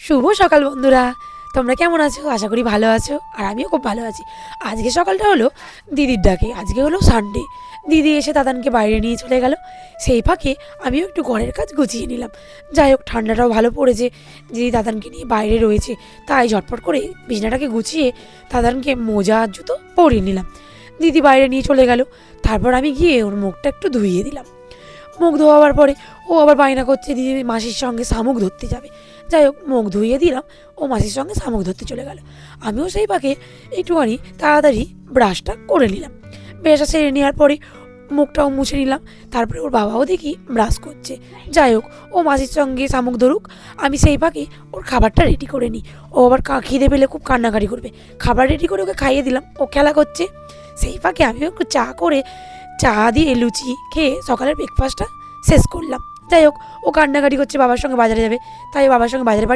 শুভ সকাল বন্ধুরা, তোমরা কেমন আছো? আশা করি ভালো আছো, আর আমিও খুব ভালো আছি। আজকে সকালটা হলো দিদির ডাকে, আজকে হলো সানডে। দিদি এসে দাদানকে বাইরে নিয়ে চলে গেল। সেই ফাঁকে আমিও একটু ঘরের কাজ গুছিয়ে নিলাম। যাই হোক, ঠান্ডাটাও ভালো পড়েছে, দিদি দাদানকে নিয়ে বাইরে রয়েছে, তাই ঝটপট করে বিছানাটাকে গুছিয়ে দাদানকে মোজা আর জুতো পরিয়ে নিলাম। দিদি বাইরে নিয়ে চলে গেল, তারপর আমি গিয়ে ওর মুখটা একটু ধুইয়ে দিলাম। মুখ ধোয়াবার পরে ও আবার বায়না করছে দিদি মাসির সঙ্গে শামুক ধরতে যাবে। যাই হোক, মুখ ধুইয়ে দিলাম, ও মাসির সঙ্গে শামুক ধরতে চলে গেল। আমিও সেই পাকে একটুখানি তাড়াতাড়ি ব্রাশটা করে নিলাম। ব্রাশটা সেরে নেওয়ার পরে মুখটাও মুছে নিলাম। তারপরে ওর বাবাও দেখি ব্রাশ করছে। যাই হোক, ও মাসির সঙ্গে শামুক ধরুক, আমি সেই পাকে ওর খাবারটা রেডি করে নিই। ও আবার খিদে পেলে খুব কান্নাকাটি করবে। খাবার রেডি করে ওকে খাইয়ে দিলাম, ও খেলা করছে। সেই ফাঁকে আমিও একটু চা দিয়ে লুচি খেয়ে সকালের ব্রেকফাস্টটা শেষ করলাম। যাই হোক, ও কান্নাকাটি করছে, বাবার সঙ্গে বাজারে যাবে, তাই বাবার সঙ্গে বাজারে